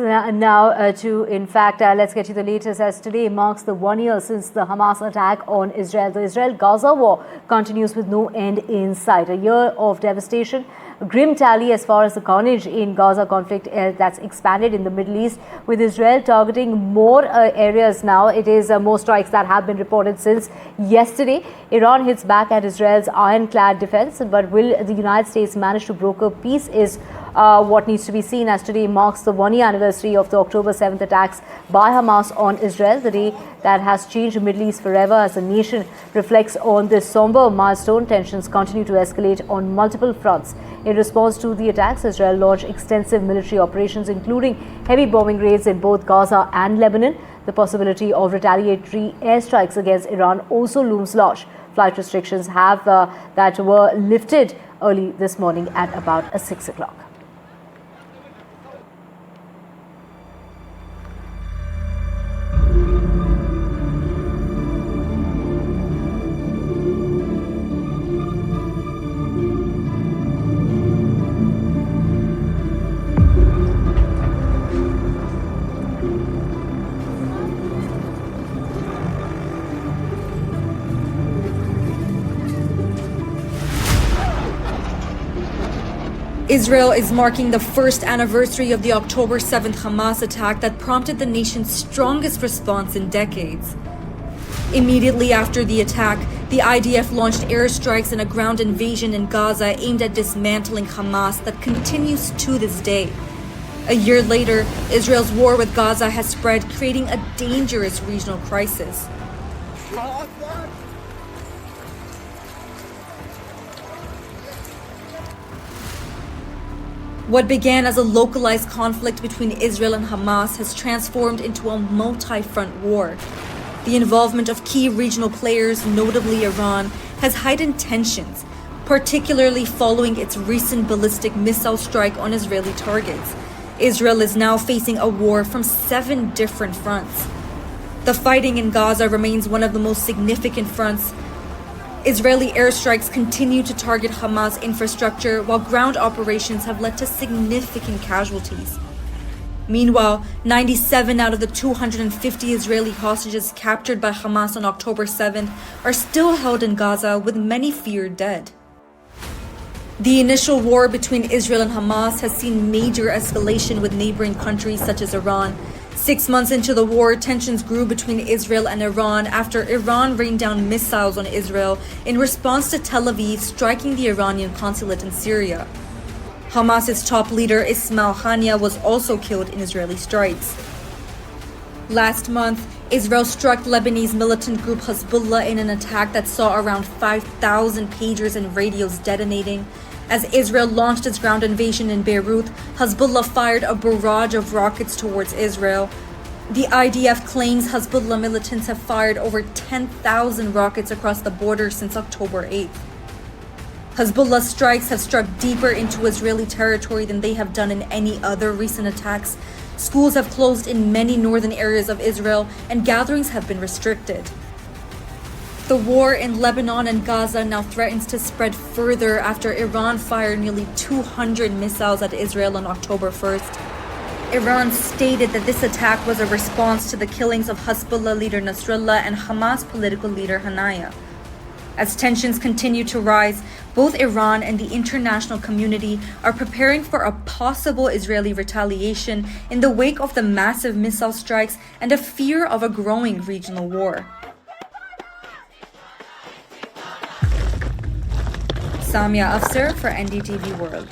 Let's get you the latest, as today marks the 1 year since the Hamas attack on Israel. The Israel-Gaza war continues with no end in sight. A year of devastation, a grim tally as far as the carnage in Gaza conflict that's expanded in the Middle East, with Israel targeting more areas now. It is more strikes that have been reported since yesterday. Iran hits back at Israel's ironclad defense, but will the United States manage to broker peace is what needs to be seen, as today marks the 1 year anniversary of the October 7th attacks by Hamas on Israel, the day that has changed the Middle East forever. As the nation reflects on this somber milestone, tensions continue to escalate on multiple fronts. In response to the attacks, Israel launched extensive military operations, including heavy bombing raids in both Gaza and Lebanon. The possibility of retaliatory airstrikes against Iran also looms large. Flight restrictions that were lifted early this morning at about 6 o'clock. Israel is marking the first anniversary of the October 7th Hamas attack that prompted the nation's strongest response in decades. Immediately after the attack, the IDF launched airstrikes and a ground invasion in Gaza aimed at dismantling Hamas that continues to this day. A year later, Israel's war with Gaza has spread, creating a dangerous regional crisis. What began as a localized conflict between Israel and Hamas has transformed into a multi-front war. The involvement of key regional players, notably Iran, has heightened tensions, particularly following its recent ballistic missile strike on Israeli targets. Israel is now facing a war from 7 different fronts. The fighting in Gaza remains one of the most significant fronts. Israeli airstrikes continue to target Hamas infrastructure, while ground operations have led to significant casualties. Meanwhile, 97 out of the 250 Israeli hostages captured by Hamas on October 7th are still held in Gaza, with many feared dead. The initial war between Israel and Hamas has seen major escalation with neighboring countries such as Iran. 6 months into the war, tensions grew between Israel and Iran after Iran rained down missiles on Israel in response to Tel Aviv striking the Iranian consulate in Syria. Hamas's top leader Ismail Haniyeh was also killed in Israeli strikes. Last month, Israel struck Lebanese militant group Hezbollah in an attack that saw around 5,000 pagers and radios detonating. As Israel launched its ground invasion in Beirut, Hezbollah fired a barrage of rockets towards Israel. The IDF claims Hezbollah militants have fired over 10,000 rockets across the border since October 8th. Hezbollah strikes have struck deeper into Israeli territory than they have done in any other recent attacks. Schools have closed in many northern areas of Israel, and gatherings have been restricted. The war in Lebanon and Gaza now threatens to spread further after Iran fired nearly 200 missiles at Israel on October 1st. Iran stated that this attack was a response to the killings of Hezbollah leader Nasrallah and Hamas political leader Haniyeh. As tensions continue to rise, both Iran and the international community are preparing for a possible Israeli retaliation in the wake of the massive missile strikes and a fear of a growing regional war. Samia Afsar for NDTV World.